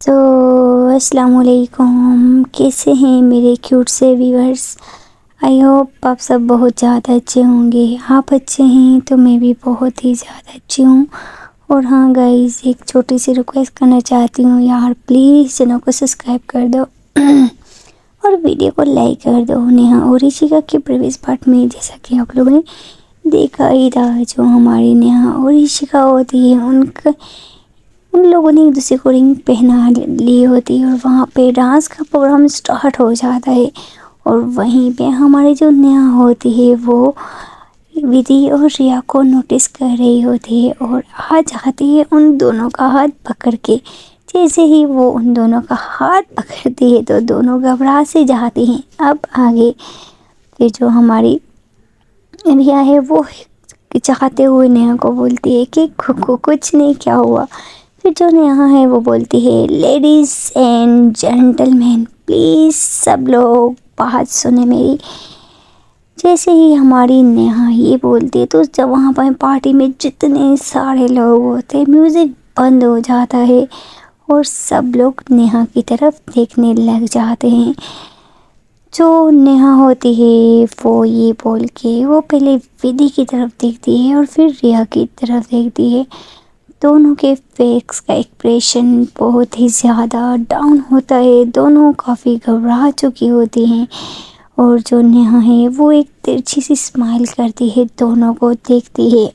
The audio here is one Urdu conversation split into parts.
تو السلام علیکم، کیسے ہیں میرے کیوٹ سے ویورز؟ آئی ہوپ آپ سب بہت زیادہ اچھے ہوں گے۔ آپ اچھے ہیں تو میں بھی بہت ہی زیادہ اچھی ہوں۔ اور ہاں گائز، ایک چھوٹی سی ریکویسٹ کرنا چاہتی ہوں، یار پلیز چینل کو سبسکرائب کر دو اور ویڈیو کو لائک کر دو۔ نیہا اور رشیکا کے پریویس پارٹ میں جیسا کہ آپ لوگوں نے دیکھا ہی تھا، جو ہماری نیہا اور رشیکا ہوتی ہے، ان لوگوں نے ایک دوسرے کو رنگ پہنا لی ہوتی ہے اور وہاں پہ ڈانس کا پروگرام سٹارٹ ہو جاتا ہے۔ اور وہیں پہ ہماری جو نیہا ہوتی ہے وہ ودی اور ریا کو نوٹس کر رہی ہوتی ہے اور آ جاتی ہے ان دونوں کا ہاتھ پکڑ کے۔ جیسے ہی وہ ان دونوں کا ہاتھ پکڑتی ہے تو دونوں گھبرا سے جاتی ہیں۔ اب آگے پھر جو ہماری ریا ہے وہ چاہتے ہوئے نیہا کو بولتی ہے کہ کچھ نہیں، کیا ہوا؟ پھر جو نیہا ہے وہ بولتی ہے، ladies and gentlemen please سب لوگ بات سنیں میری۔ جیسے ہی ہماری نیہا یہ بولتی ہے تو جب وہاں پر پارٹی میں جتنے سارے لوگ ہوتے ہیں، میوزک بند ہو جاتا ہے اور سب لوگ نیہا کی طرف دیکھنے لگ جاتے ہیں۔ جو نیہا ہوتی ہے وہ یہ بول کے وہ پہلے ودی کی طرف دیکھتی ہے اور پھر ریا کی طرف دیکھتی ہے۔ دونوں کے فیس کا ایکسپریشن بہت ہی زیادہ ڈاؤن ہوتا ہے، دونوں کافی گھبرا چکی ہوتی ہیں۔ اور جو نیہا ہے وہ ایک ترچھی سی اسمائل کرتی ہے، دونوں کو دیکھتی ہے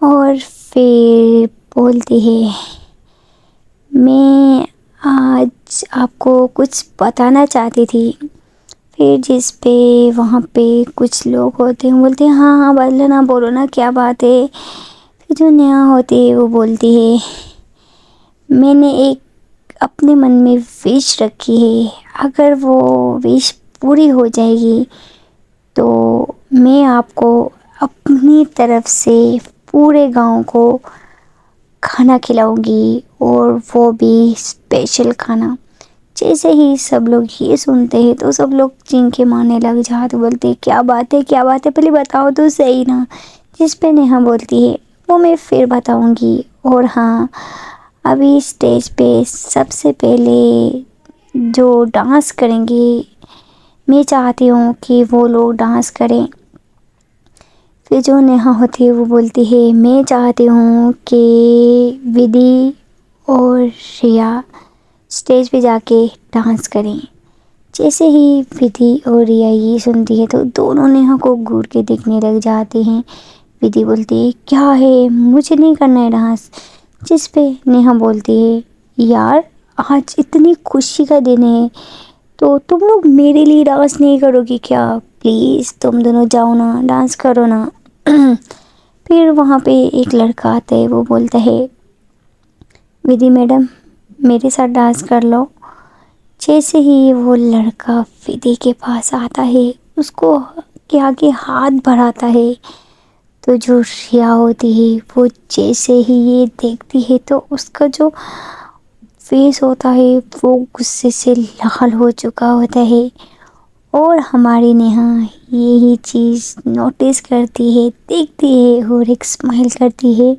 اور پھر بولتی ہے، میں آج آپ کو کچھ بتانا چاہتی تھی۔ پھر جس پہ وہاں پہ کچھ لوگ ہوتے ہیں بولتے ہیں، ہاں بولو نا کیا بات ہے۔ پھر جو نیہا ہوتی ہے وہ بولتی ہے، میں نے ایک اپنے من میں وش رکھی ہے، اگر وہ وش پوری ہو جائے گی تو میں آپ کو اپنی طرف سے پورے گاؤں کو کھانا کھلاؤں گی، اور وہ بھی اسپیشل کھانا۔ جیسے ہی سب لوگ یہ سنتے ہیں تو سب لوگ چینکے مارنے لگ جاتے، بولتے کیا بات ہے پہلے بتاؤ تو صحیح نا۔ جس پہ نیہا بولتی ہے، وہ میں پھر بتاؤں گی، اور ہاں ابھی اسٹیج پہ سب سے پہلے جو ڈانس کریں گے میں چاہتی ہوں کہ وہ لوگ ڈانس کریں۔ پھر جو نیہا ہوتی ہے وہ بولتی ہے، میں چاہتی ہوں کہ ودی اور ریا اسٹیج پہ جا کے ڈانس کریں۔ جیسے ہی ودی اور ریا یہ سنتی ہے تو دونوں نیہا کو گھور کے دیکھنے لگ جاتے ہیں۔ ودی بولتی ہے، کیا ہے، مجھے نہیں کرنا ہے ڈانس۔ جس پہ نیہا بولتی ہے، یار آج اتنی خوشی کا دن ہے تو تم لوگ میرے لیے ڈانس نہیں کرو گی کیا؟ پلیز تم دونوں جاؤ نا، ڈانس کرو نا۔ پھر وہاں پہ ایک لڑکا آتا ہے، وہ بولتا ہے، ودی میڈم میرے ساتھ ڈانس کر لو۔ جیسے ہی وہ لڑکا ودی کے پاس آتا ہے، اس کو کے آگے ہاتھ بڑھاتا ہے تو جو ریا ہوتی ہے وہ جیسے ہی یہ دیکھتی ہے تو اس کا جو فیس ہوتا ہے وہ غصے سے لال ہو چکا ہوتا ہے۔ اور ہماری نیہا یہی چیز نوٹس کرتی ہے، دیکھتی ہے اور ایک اسمائل کرتی ہے۔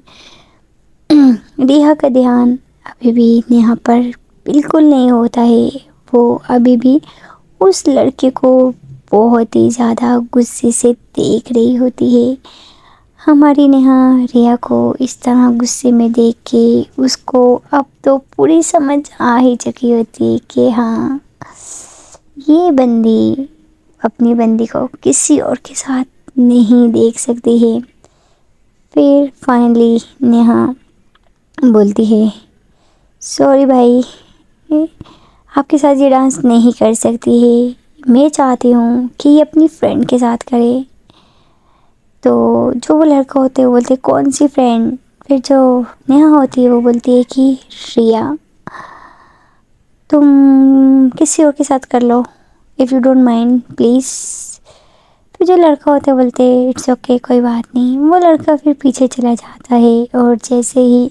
ریا کا دھیان ابھی بھی نیہا پر بالکل نہیں ہوتا ہے، وہ ابھی بھی اس لڑکے کو بہت ہی زیادہ غصے سے دیکھ رہی ہوتی ہے۔ ہماری نیہا ریا کو اس طرح غصے میں دیکھ کے اس کو اب تو پوری سمجھ آ ہی چکی ہوتی ہے کہ ہاں یہ بندی اپنی بندی کو کسی اور کے ساتھ نہیں دیکھ سکتی ہے۔ پھر فائنلی نیہا بولتی ہے، سوری بھائی، آپ کے ساتھ یہ ڈانس نہیں کر سکتی ہے، میں چاہتی ہوں کہ یہ اپنی فرینڈ کے ساتھ کرے۔ تو جو وہ لڑکا ہوتا ہے وہ بولتے کون سی فرینڈ؟ پھر جو نیہا ہوتی ہے وہ بولتی ہے کہ ریا، تم کسی اور کے ساتھ کر لو، if you don't mind please. پھر جو لڑکا ہوتا ہے بولتے اٹس اوکے، کوئی بات نہیں۔ وہ لڑکا پھر پیچھے چلا جاتا ہے اور جیسے ہی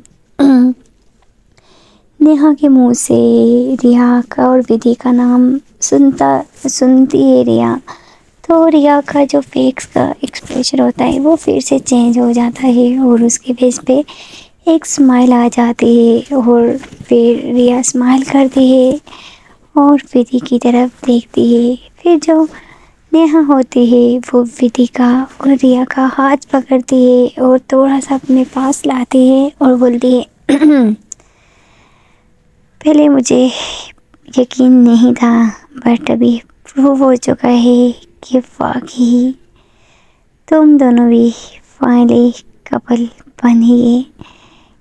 نیہا کے منہ سے ریا کا اور ودی کا نام سنتی ہے ریا، تو ریا کا جو فیس کا ایکسپریشن ہوتا ہے وہ پھر سے چینج ہو جاتا ہے اور اس کے فیس پہ ایک اسمائل آ جاتی ہے اور پھر ریا اسمائل کرتی ہے اور ودی کی طرف دیکھتی ہے. پھر جو نیہا ہوتی ہے وہ ودی کا اور ریا کا ہاتھ پکڑتی ہے اور تھوڑا سا اپنے پاس لاتی ہے اور بولتی ہے پہلے مجھے یقین نہیں تھا بٹ ابھی پروو ہو چکا ہے کہ واقعی تم دونوں بھی فائنلی کپل بن ہی گئے.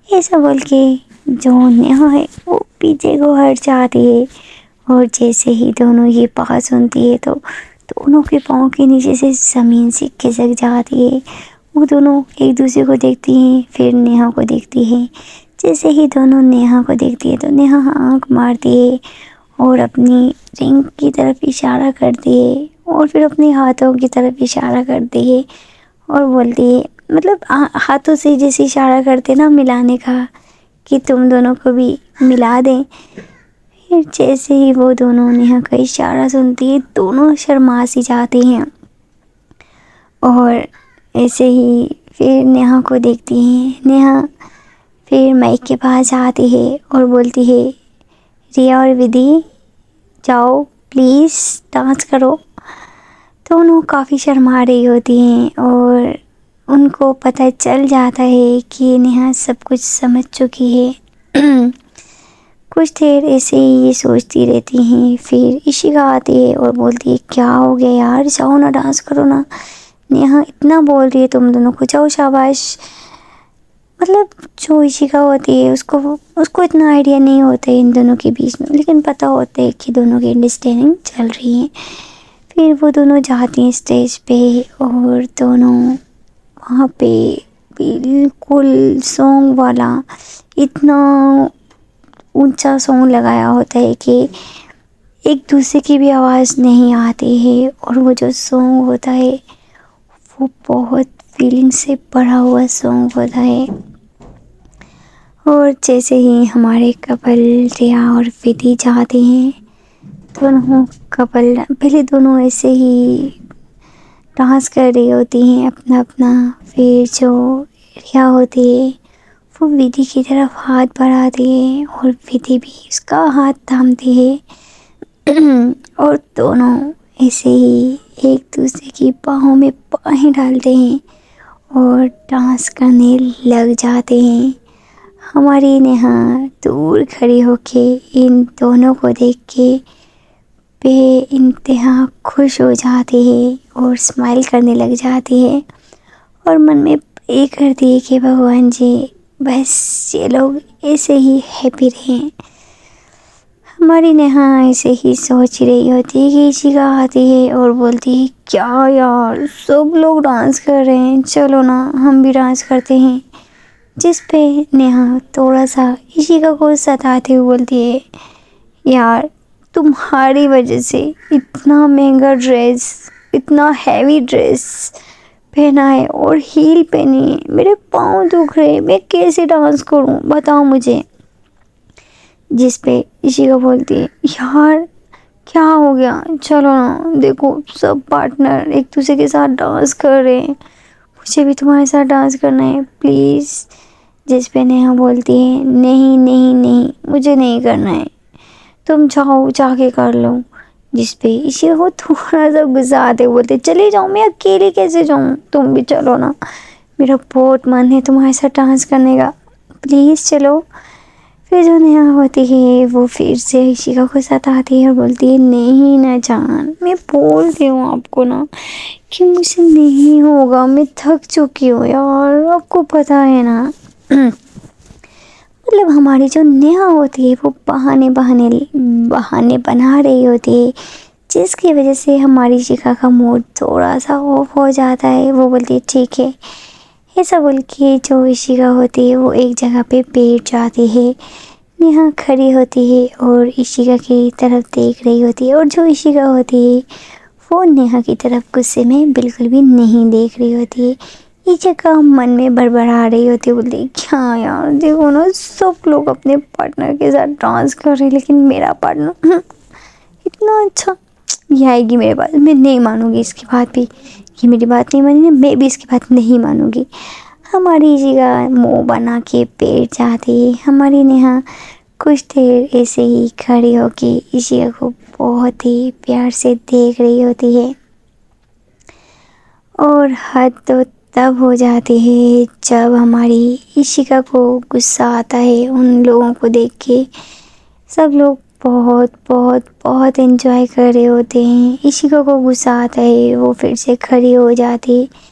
ایسا بول کے جو نیہا ہے وہ پیچھے کو ہٹ جاتی ہے اور جیسے ہی دونوں یہ بات سنتی ہے تو دونوں کے پاؤں کے نیچے سے زمین سے کھسک جاتی ہے. وہ دونوں ایک دوسرے کو دیکھتی ہیں پھر نیہا کو دیکھتی ہیں. جیسے ہی دونوں نیہا کو دیکھتی ہے تو نیہا آنکھ مارتی ہے اور اپنی رنگ کی طرف اشارہ کرتی ہے اور پھر اپنے ہاتھوں کی طرف اشارہ کرتی ہے اور بولتی ہے مطلب ہاتھوں سے جیسے اشارہ کرتے نا ملانے کا کہ تم دونوں کو بھی ملا دیں. پھر جیسے ہی وہ دونوں نیہا کا اشارہ سنتی ہے دونوں شرما سی جاتے ہیں اور ایسے ہی پھر نیہا کو دیکھتی ہیں. نیہا پھر مائک کے پاس آتی ہے اور بولتی ہے ریا اور ودی جاؤ پلیز ڈانس کرو. دونوں کافی شرما رہی ہوتی ہیں اور ان کو پتہ چل جاتا ہے کہ نیہا سب کچھ سمجھ چکی ہے. کچھ دیر ایسے ہی یہ سوچتی رہتی ہیں. پھر ایشیکا آتی ہے اور بولتی ہے کیا ہو گیا یار جاؤ نا ڈانس کرو نا. نیہا اتنا بول رہی ہے تم دونوں کو جاؤ شاباش. مطلب جو ایشیکا ہوتی ہے اس کو اتنا آئیڈیا نہیں ہوتا ہے ان دونوں کے بیچ میں لیکن پتہ ہوتا ہے کہ دونوں کی انڈرسٹینڈنگ چل رہی ہے. پھر وہ دونوں جاتی ہیں اسٹیج پہ اور دونوں وہاں پہ بالکل سانگ والا اتنا اونچا سانگ لگایا ہوتا ہے کہ ایک دوسرے کی بھی آواز نہیں آتی ہے اور وہ جو سانگ ہوتا ہے وہ بہت فیلنگ سے بھرا ہوا سانگ ہوتا ہے. اور جیسے ہی ہمارے کپل ریا اور ودی جاتے ہیں دونوں کپل پہلے دونوں ایسے ہی ڈانس کر رہی ہوتی ہیں اپنا اپنا. پھر جو ریا ہوتی ہے وہ ودی کی طرف ہاتھ بڑھاتی ہے اور ودی بھی اس کا ہاتھ تھامتی ہے اور دونوں ایسے ہی ایک دوسرے کی باہوں میں باہیں ڈالتے ہیں اور ڈانس کرنے لگ جاتے ہیں. ہماری نیہا دور کھڑی ہو کے ان دونوں کو دیکھ کے بے انتہا خوش ہو جاتی ہے اور اسمائل کرنے لگ جاتی ہے اور من میں پرے کرتی ہے کہ بھگوان جی بس یہ لوگ ایسے ہی ہیپی رہیں. ہماری نیہا ایسے ہی سوچ رہی ہوتی ہے کہ ایشیکا آتی ہے اور بولتی ہے کیا یار سب لوگ ڈانس کر رہے ہیں چلو نا ہم بھی ڈانس کرتے ہیں. جس پہ نیہا تھوڑا سا ایشیکا کو ستاتے ہوئے بولتی ہے یار تمہاری وجہ سے اتنا مہنگا ڈریس اتنا ہیوی ڈریس پہنا ہے اور ہیل پہنی ہے میرے پاؤں دکھ رہے میں کیسے ڈانس کروں بتاؤ مجھے. جس پہ ایشیکا بولتی ہے یار کیا ہو گیا چلو نا دیکھو سب پارٹنر ایک دوسرے کے ساتھ ڈانس کر رہے ہیں مجھے بھی تمہارے ساتھ ڈانس کرنا ہے پلیز. جس پہ نیہا بولتی ہے نہیں نہیں نہیں مجھے نہیں کرنا ہے تم جاؤ جا کے کر لو. جس پہ ایشیکا کو تھوڑا سا غصہ آتے بولتے چلے جاؤ میں اکیلے کیسے جاؤں تم بھی چلو نا میرا بہت من ہے تمہارے ساتھ ڈانس کرنے کا پلیز چلو. پھر جو نیہا ہوتی ہے وہ پھر سے ایشیکا کو ستاتی ہے اور بولتی ہے نہیں نا جان میں بولتی ہوں آپ کو نا کہ مجھ سے نہیں ہوگا میں تھک چکی ہوں یار آپ کو پتہ ہے نا. مطلب ہماری جو نیہا ہوتی ہے وہ بہانے بنا رہی ہوتی ہے جس کی وجہ سے ہماری ایشیکا کا موڈ تھوڑا سا آف ہو جاتا ہے. وہ بولتی ہے ٹھیک ہے. ایسا بول کے جو ایشیکا ہوتی ہے وہ ایک جگہ پہ بیٹھ جاتی ہے. نیہا کھڑی ہوتی ہے اور ایشیکا کی طرف دیکھ رہی ہوتی ہے اور جو ایشیکا ہوتی ہے وہ نیہا کی طرف غصے میں بالکل بھی نہیں دیکھ رہی ہوتی ہے. ایشیکا من میں بڑبڑا رہی ہوتی ہے بولتی کیا یار دیکھو نا سب لوگ اپنے پارٹنر کے ساتھ ڈانس کر رہے ہیں لیکن میرا پارٹنر اتنا اچھا. یہ آئے گی میرے پاس میں نہیں مانوں گی اس کی بات بھی یہ میری بات نہیں مانی میں بھی اس کی بات نہیں مانوں گی. ہماری جگہ منہ بنا کے بیٹھ جاتی ہے. ہماری نیہا کچھ دیر ایسے ہی کھڑی ہو کے عشیقا کو بہت ہی پیار سے دیکھ رہی ہوتی ہے. اور حد تو تب ہو جاتی ہے جب ہماری عشیقا کو غصہ آتا ہے ان لوگوں کو دیکھ کے. سب لوگ بہت بہت بہت انجوائے کر رہے ہوتے ہیں. عشیقا کو غصہ آتا ہے، وہ پھر سے کھڑی ہو جاتی ہے،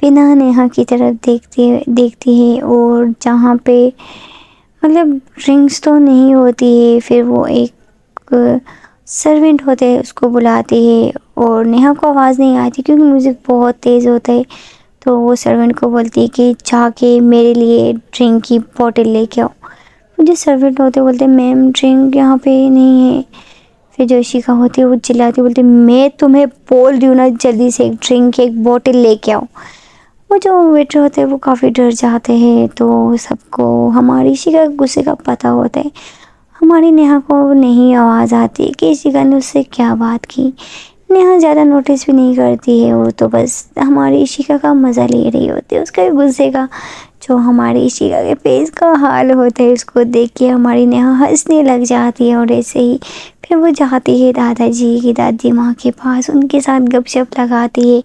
بنا نیہا کی طرف دیکھتی ہے. اور جہاں پہ ڈرنکس تو نہیں ہوتی ہے، پھر وہ ایک سرونٹ ہوتے ہے اس کو بلاتی ہے. اور نیہا کو آواز نہیں آتی کیونکہ میوزک بہت تیز ہوتا ہے. تو وہ سرونٹ کو بولتی ہے کہ جا کے میرے لیے ڈرنک کی بوٹل لے کے آؤ. جو سرونٹ ہوتے بولتے میم ڈرنک یہاں پہ نہیں ہے. پھر جو عشیقا ہوتی ہے وہ چلاتی بولتی میں تمہیں بول رہی ہوں نا جلدی سے ایک ڈرنک کی ایک بوٹل لے کے آؤ. وہ جو ویٹر ہوتے ہیں وہ کافی ڈر جاتے ہیں. تو سب کو ہماری عشیقا کے غصے کا پتہ ہوتا ہے. ہماری نیہا کو نہیں آواز آتی کہ عشیقا نے اس سے کیا بات کی. نیہا زیادہ نوٹس بھی نہیں کرتی ہے، وہ تو بس ہماری عشیقا کا مزہ لے رہی ہوتی ہے اس کے غصے کا. جو ہماری عشیقا کے فیس کا حال ہوتا ہے اس کو دیکھ کے ہماری نیہا ہنسنے لگ جاتی ہے. اور ایسے ہی پھر وہ جاتی ہے دادا جی کی دادی ماں کے پاس، ان کے ساتھ گپ شپ لگاتی ہے.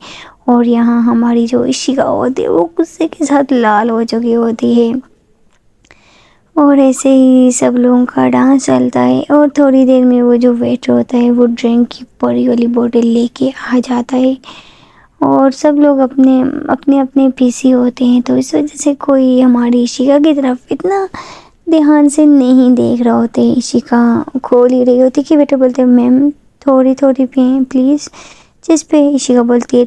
اور یہاں ہماری جو عشیقا ہوتی ہے وہ غصے کے ساتھ لال ہو چکی ہوتی ہے. اور ایسے ہی سب لوگوں کا ڈانس چلتا ہے. اور تھوڑی دیر میں وہ جو ویٹر ہوتا ہے وہ ڈرنک کی بڑی والی بوٹل لے کے آ جاتا ہے. اور سب لوگ اپنے پیسی ہوتے ہیں، تو اس وجہ سے کوئی ہماری عشیقا کی طرف اتنا دھیان سے نہیں دیکھ رہا ہوتے. عشیقا کھول ہی رہی ہوتی کہ بیٹا بولتے میم تھوڑی تھوڑی پئیں پلیز. جس پہ عشیقا بولتی ہے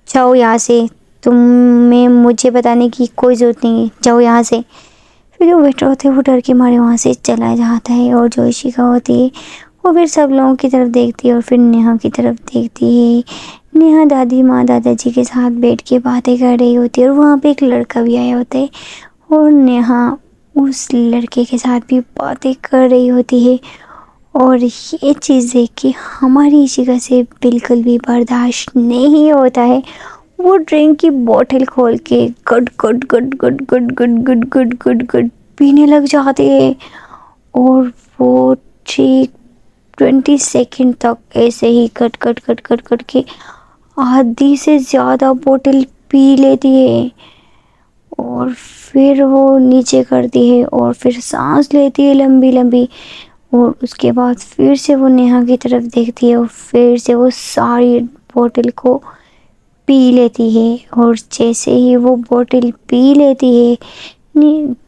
جاؤ یہاں سے، تمہیں مجھے بتانے کی کوئی ضرورت نہیں ہے، جاؤ یہاں سے. پھر جو ویٹر ہوتے ہیں وہ ڈر کے مارے وہاں سے چلا جاتا ہے. اور جو عشیقا ہوتی ہے وہ پھر سب لوگوں کی طرف دیکھتی ہے اور پھر نیہا کی طرف دیکھتی ہے. نیہا دادی ماں دادا جی کے ساتھ بیٹھ کے باتیں کر رہی ہوتی ہے. اور وہاں پہ ایک لڑکا بھی آیا ہوتا ہے اور نیہا اس لڑکے کے ساتھ بھی باتیں کر رہی ہوتی ہے. اور یہ چیز دیکھ کے ہماری عشیقا سے بالکل بھی برداشت نہیں ہوتا ہے. وہ ڈرنک کی بوتل کھول کے گٹ گٹ گٹ گٹ گٹ گٹ گٹ گٹ گٹ گٹ پینے لگ جاتے ہیں. اور وہ ٹھیک 20 سیکنڈ تک ایسے ہی کٹ کٹ کٹ کٹ کٹ کے آدھی سے زیادہ بوتل پی لیتی ہے. اور پھر وہ نیچے کرتی ہے اور پھر سانس لیتی ہے لمبی لمبی. اور اس کے بعد پھر سے وہ نیہا کی طرف دیکھتی ہے اور پھر سے وہ ساری بوتل کو پی لیتی ہے. اور جیسے ہی وہ بوتل پی لیتی ہے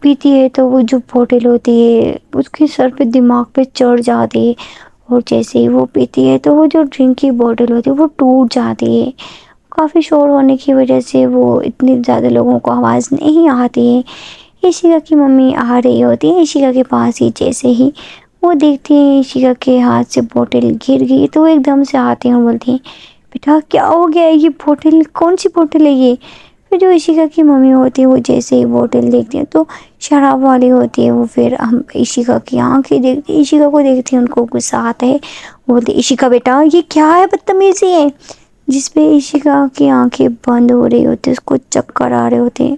پیتی ہے تو وہ جو بوتل ہوتی ہے اس کے سر پہ دماغ پہ چڑھ جاتی ہے. اور جیسے ہی وہ پیتی ہے تو وہ جو ڈرنک کی بوتل ہوتی ہے وہ ٹوٹ جاتی ہے. کافی شور ہونے کی وجہ سے وہ اتنے زیادہ لوگوں کو آواز نہیں آتی ہے. عشیقا کی ممی آ رہی ہوتی ہے عشیقا کے پاس ہی. جیسے ہی وہ دیکھتی ہیں عشیقا کے ہاتھ سے بوتل گر گئی تو وہ ایک دم سے آتی ہیں اور بولتی ہیں بیٹا کیا ہو گیا، یہ بوتل کون سی بوتل ہے یہ. پھر جو عشیقا کی ممی ہوتی ہے وہ جیسے ہی بوتل دیکھتی ہیں تو شراب والی ہوتی ہے. وہ پھر ہم عشیقا کی آنکھیں دیکھتی، عشیقا کو دیکھتی ہیں، ان کو غصہ آتا ہے. وہ بولتی عشیقا بیٹا یہ کیا ہے، بدتمیزی ہے. جس پہ عشیقا کی آنکھیں بند ہو رہی ہوتی، اس کو چکر آ رہے ہوتے ہیں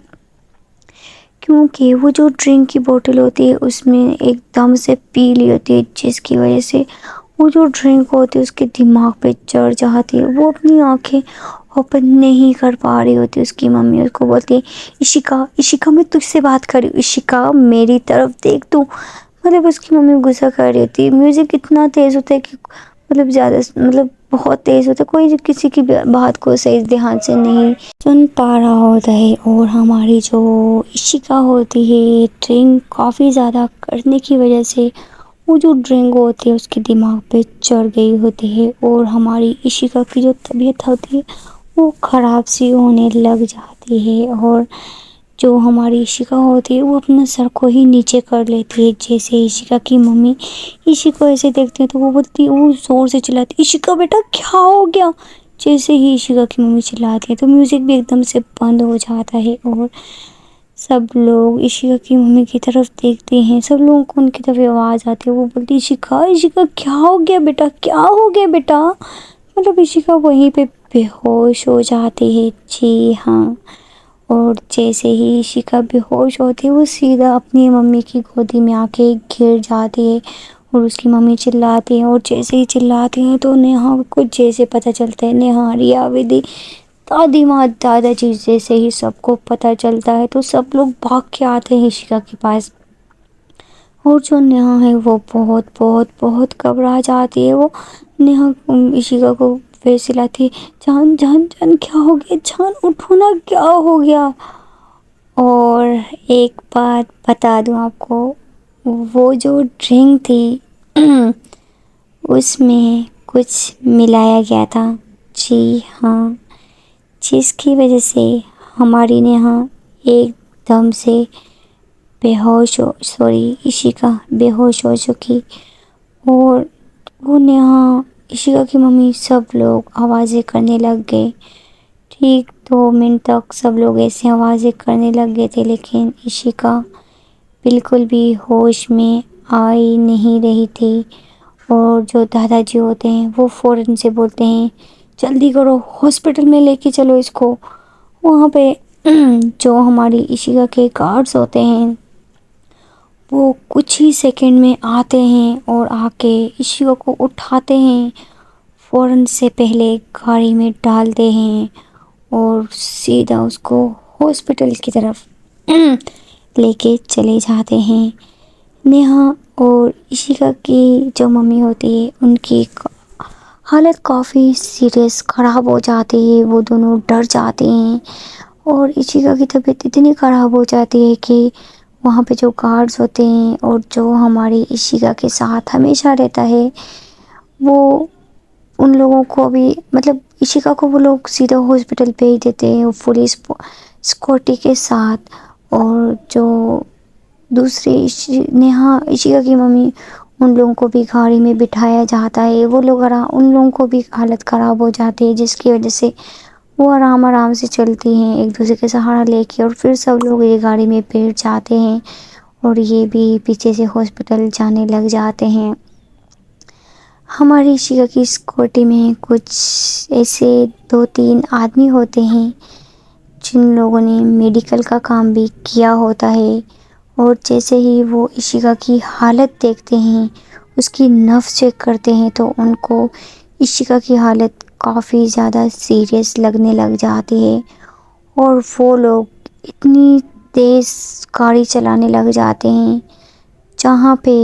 کیونکہ وہ جو ڈرنک کی بوتل ہوتی ہے اس میں ایک دم سے پی لی ہوتی ہے، جس کی وجہ سے وہ جو ڈرنک ہوتی ہے اس کے دماغ پہ چڑھ جاتی ہے. وہ اپنی آنکھیں اوپن نہیں کر پا رہی ہوتی. اس کی ممی اس کو بولتی ہے عشیقا عشیقا میں تجھ سے بات کر رہی ہوں، عشیقا میری طرف دیکھ تو. اس کی ممی غصہ کر رہی ہوتی ہے. میوزک اتنا تیز ہوتا ہے کہ زیادہ بہت تیز ہوتا ہے، کوئی کسی کی بات کو صحیح دھیان سے نہیں سن پا رہا ہوتا ہے. اور ہماری جو عشیقا ہوتی ہے ڈرنک کافی زیادہ کرنے کی وجہ سے وہ جو ڈرنک ہوتی ہے اس کے دماغ پہ چڑھ گئی ہوتی ہے. اور ہماری عشیقا کی جو طبیعت ہوتی ہے وہ خراب سی ہونے لگ جاتی ہے. اور جو ہماری عشیقا ہوتی ہے وہ اپنا سر کو ہی نیچے کر لیتی ہے. جیسے عشیقا کی ممی عشیقا کو ایسے دیکھتی ہے تو وہ بولتی، وہ زور سے چلاتی عشیقا بیٹا کیا ہو گیا. جیسے ہی عشیقا کی ممی چلاتی ہے تو میوزک بھی ایک دم سے بند ہو جاتا ہے. اور سب لوگ عشیقا کی ممی کی طرف دیکھتے ہیں، سب لوگوں کو ان کی طرف آواز آتی ہے. وہ بولتی عشیقا عشیقا کیا ہو گیا بیٹا، کیا ہو گیا بیٹا. عشیقا وہیں پہ بے ہوش ہو جاتی ہے. جی ہاں، اور جیسے ہی عشیقہ بے ہوش ہوتی ہے وہ سیدھا اپنی ممی کی گودی میں آ کے گر جاتی ہے اور اس کی ممی چلاتی ہے، اور جیسے ہی چلاتی ہیں تو نیہا کو جیسے پتہ چلتا ہے، نیہا، ریا، ودی، دادی ماں، دادا جی جیسے ہی سب کو پتہ چلتا ہے تو سب لوگ بھاگ کے آتے ہیں عشیقہ کے پاس، اور جو نیہا ہے وہ بہت بہت بہت گھبرا جاتی ہے۔ وہ نیہا عشیقہ کو ویسے لاتی ہے، جان جان جان کیا ہو گیا، جان اٹھو نا، کیا ہو گیا۔ اور ایک بات بتا دوں آپ کو، وہ جو ڈرنک تھی اس میں کچھ ملایا گیا تھا، جی ہاں، جس کی وجہ سے ہماری نیہا ایک دم سے عشیقہ بے ہوش ہو چکی، اور وہ نیہا، عشیقہ کی ممی، سب لوگ آوازیں کرنے لگ گئے۔ ٹھیک 2 منٹ تک سب لوگ ایسے آوازیں کرنے لگ گئے تھے، لیکن عشیقہ بالکل بھی ہوش میں آئی نہیں رہی تھی۔ اور جو دادا جی ہوتے ہیں وہ فوراً سے بولتے ہیں، جلدی کرو، ہاسپٹل میں لے کے چلو اس کو۔ وہاں پہ جو ہماری عشیقہ کے گارڈز ہوتے ہیں وہ کچھ ہی سیکنڈ میں آتے ہیں اور آ کے عشیقہ کو اٹھاتے ہیں، فوراً سے پہلے گاڑی میں ڈالتے ہیں اور سیدھا اس کو ہاسپٹل کی طرف لے کے چلے جاتے ہیں۔ نیہا اور عشیقہ کی جو ممی ہوتی ہے ان کی حالت کافی سیریس خراب ہو جاتی ہے، وہ دونوں ڈر جاتے ہیں، اور عشیقہ کی طبیعت اتنی خراب ہو جاتی ہے کہ وہاں پہ جو گارڈز ہوتے ہیں اور جو ہماری عشیقہ کے ساتھ ہمیشہ رہتا ہے وہ ان لوگوں کو بھی، مطلب عشیقہ کو وہ لوگ سیدھا ہاسپٹل بھیج دیتے ہیں پولیس سیکورٹی کے ساتھ، اور جو دوسری نیہا، عشیقہ کی ممی، ان لوگوں کو بھی گاڑی میں بٹھایا جاتا ہے، وہ لوگ ان لوگوں کو بھی حالت خراب ہو جاتی ہے، جس کی وجہ سے وہ آرام آرام سے چلتی ہیں ایک دوسرے کے سہارا لے کے، اور پھر سب لوگ یہ گاڑی میں بیٹھ جاتے ہیں اور یہ بھی پیچھے سے ہاسپٹل جانے لگ جاتے ہیں۔ ہماری عشیقہ کی اسکوٹی میں کچھ ایسے 2-3 آدمی ہوتے ہیں جن لوگوں نے میڈیکل کا کام بھی کیا ہوتا ہے، اور جیسے ہی وہ عشیقہ کی حالت دیکھتے ہیں، اس کی نبض چیک کرتے ہیں، تو ان کو عشیقہ کی حالت کافی زیادہ سیریس لگنے لگ جاتی ہے، اور وہ لوگ اتنی تیز گاڑی چلانے لگ جاتے ہیں جہاں پہ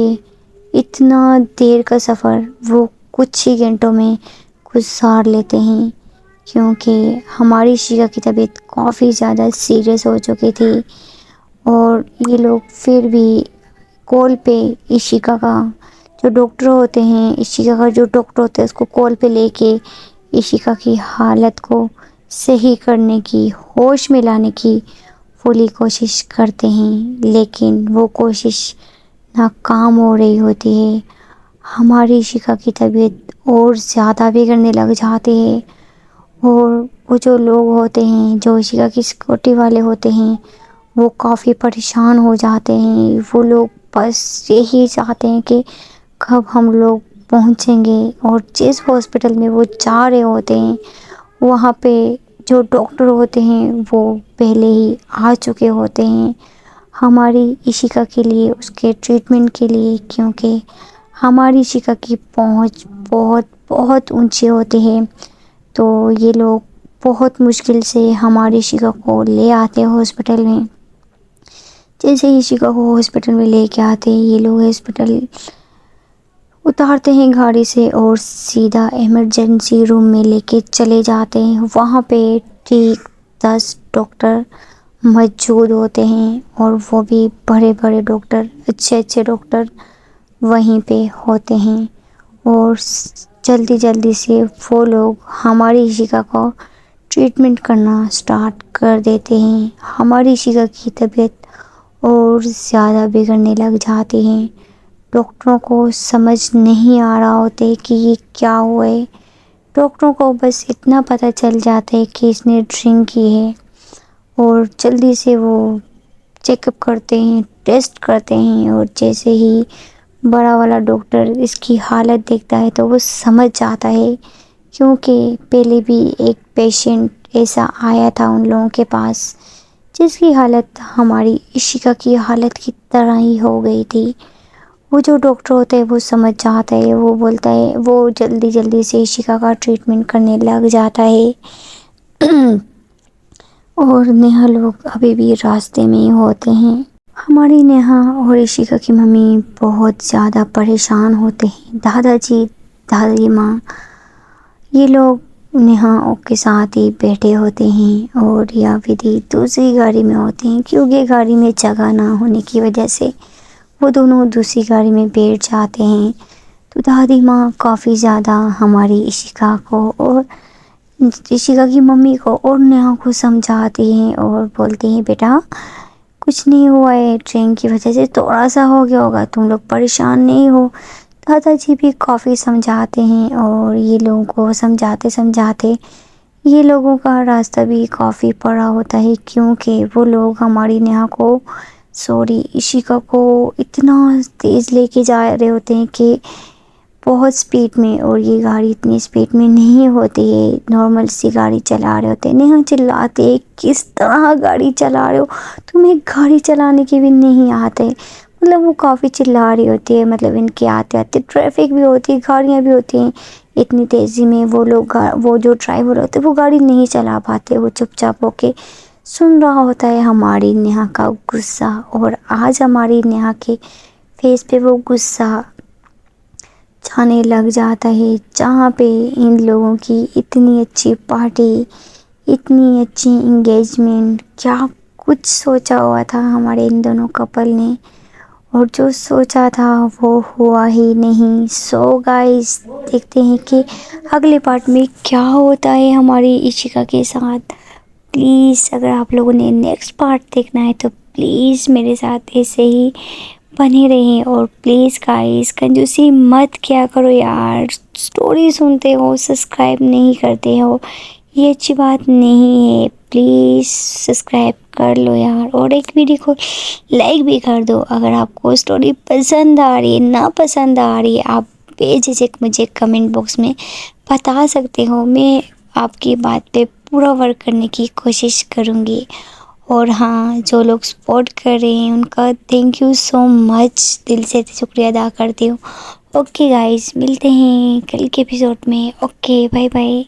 اتنا دیر کا سفر وہ کچھ ہی گھنٹوں میں گزار لیتے ہیں، کیونکہ ہماری عشیقہ کی طبیعت کافی زیادہ سیریس ہو چکی تھی، اور یہ لوگ پھر بھی کال پہ عشیقہ کا جو ڈاکٹر ہوتے ہیں، عشیقہ کا جو ڈاکٹر ہوتا ہے اس کو کال پہ لے کے عشیقہ کی حالت کو صحیح کرنے کی، ہوش میں لانے کی پوری کوشش کرتے ہیں، لیکن وہ کوشش ناکام ہو رہی ہوتی ہے۔ ہماری عشیقہ کی طبیعت اور زیادہ بگڑنے لگ جاتی ہے، اور وہ جو لوگ ہوتے ہیں جو عشیقہ کی سیکورٹی والے ہوتے ہیں وہ کافی پریشان ہو جاتے ہیں، وہ لوگ بس یہی چاہتے ہیں کہ کب ہم لوگ پہنچیں گے، اور جس ہاسپٹل میں وہ جا رہے ہوتے ہیں وہاں پہ جو ڈاکٹر ہوتے ہیں وہ پہلے ہی آ چکے ہوتے ہیں ہماری عشیقہ کے لیے، اس کے ٹریٹمنٹ کے لیے، کیونکہ ہماری عشیقہ کی پہنچ بہت بہت اونچی ہوتی ہے، تو یہ لوگ بہت مشکل سے ہماری عشیقہ کو لے آتے ہیں ہاسپٹل میں۔ جیسے ہی عشیقہ کو ہاسپٹل میں لے کے آتے ہیں، یہ لوگ ہاسپٹل اتارتے ہیں گاڑی سے اور سیدھا ایمرجنسی روم میں لے کے چلے جاتے ہیں۔ وہاں پہ ٹھیک 10 ڈاکٹر موجود ہوتے ہیں، اور وہ بھی بڑے بڑے ڈاکٹر، اچھے اچھے ڈاکٹر وہیں پہ ہوتے ہیں، اور جلدی جلدی سے وہ لوگ ہماری عشیقہ کو ٹریٹمنٹ کرنا سٹارٹ کر دیتے ہیں۔ ہماری عشیقہ کی طبیعت اور زیادہ بگڑنے لگ جاتی ہیں، ڈاکٹروں کو سمجھ نہیں آ رہا ہوتے کہ یہ کیا ہوا ہے، ڈاکٹروں کو بس اتنا پتہ چل جاتا ہے کہ اس نے ڈرنک کی ہے، اور جلدی سے وہ چیک اپ کرتے ہیں، ٹیسٹ کرتے ہیں، اور جیسے ہی بڑا والا ڈاکٹر اس کی حالت دیکھتا ہے تو وہ سمجھ جاتا ہے، کیونکہ پہلے بھی ایک پیشنٹ ایسا آیا تھا ان لوگوں کے پاس جس کی حالت ہماری عشیقہ کی حالت کی طرح ہی ہو گئی تھی۔ وہ جو ڈاکٹر ہوتا ہے وہ سمجھ جاتا ہے، وہ بولتا ہے، وہ جلدی جلدی سے عشیقہ کا ٹریٹمنٹ کرنے لگ جاتا ہے۔ اور نیہا لوگ ابھی بھی راستے میں ہی ہوتے ہیں۔ ہماری نیہا اور عشیقہ کی ممی بہت زیادہ پریشان ہوتے ہیں۔ دادا جی، دادی ماں، یہ لوگ نیہا کے ساتھ ہی بیٹھے ہوتے ہیں اور یا ودی دوسری گاڑی میں ہوتے ہیں، کیونکہ گاڑی میں جگہ نہ ہونے کی وجہ سے وہ دونوں دوسری گاڑی میں بیٹھ جاتے ہیں۔ تو دادی ماں کافی زیادہ ہماری عشیقہ کو اور عشیقہ کی ممی کو اور نیہا کو سمجھاتی ہیں اور بولتی ہیں، بیٹا کچھ نہیں ہوا ہے، ٹرین کی وجہ سے تھوڑا سا ہو گیا ہوگا، تم لوگ پریشان نہیں ہو۔ دادا جی بھی کافی سمجھاتے ہیں اور یہ لوگوں کو سمجھاتے یہ لوگوں کا راستہ بھی کافی بڑا ہوتا ہے، کیونکہ وہ لوگ ہماری نیہا کو عشیقہ کو اتنا تیز لے کے جا رہے ہوتے ہیں کہ بہت سپیڈ میں، اور یہ گاڑی اتنی سپیڈ میں نہیں ہوتی ہے، نارمل سی گاڑی چلا رہے ہوتے ہیں۔ نیہا چلاتے ہیں، کس طرح گاڑی چلا رہے ہو، تمہیں گاڑی چلانے کی بھی نہیں آتے، مطلب وہ کافی چلا رہی ہوتی ہے، مطلب ان کے آتے آتے ٹریفک بھی ہوتی ہے، گاڑیاں بھی ہوتی ہیں، اتنی تیزی میں وہ لوگ وہ جو ڈرائیور ہوتے ہیں وہ گاڑی نہیں چلا پاتے، وہ چپ چاپ ہو کے سن رہا ہوتا ہے ہماری نیہا کا غصہ۔ اور آج ہماری نیہا کے فیس پہ وہ غصہ جانے لگ جاتا ہے، جہاں پہ ان لوگوں کی اتنی اچھی پارٹی، اتنی اچھی انگیجمنٹ، کیا کچھ سوچا ہوا تھا ہمارے ان دونوں کپل نے، اور جو سوچا تھا وہ ہوا ہی نہیں۔ سو گائز، دیکھتے ہیں کہ اگلے پارٹ میں کیا ہوتا ہے ہماری عشیقہ کے ساتھ۔ پلیز اگر آپ لوگوں نے نیکسٹ پارٹ دیکھنا ہے تو پلیز میرے ساتھ ایسے ہی بنے رہیں، اور پلیز گائز کنجوسی مت کیا کرو یار، سٹوری سنتے ہو سبسکرائب نہیں کرتے ہو، یہ اچھی بات نہیں ہے، پلیز سبسکرائب کر لو یار، اور ایک ویڈیو کو لائک بھی کر دو۔ اگر آپ کو سٹوری پسند آ رہی ہے، نا پسند آ رہی ہے، آپ بے جھجک مجھے کمنٹ باکس میں بتا سکتے ہو، میں آپ کی بات پہ پورا ورک کرنے کی کوشش کروں گی۔ اور ہاں، جو لوگ سپورٹ کر رہے ہیں ان کا تھینک یو سو مچ، دل سے شکریہ ادا کرتی ہوں۔ اوکے گائز، ملتے ہیں کل کے ایپیسوڈ میں۔ Okay, bye bye.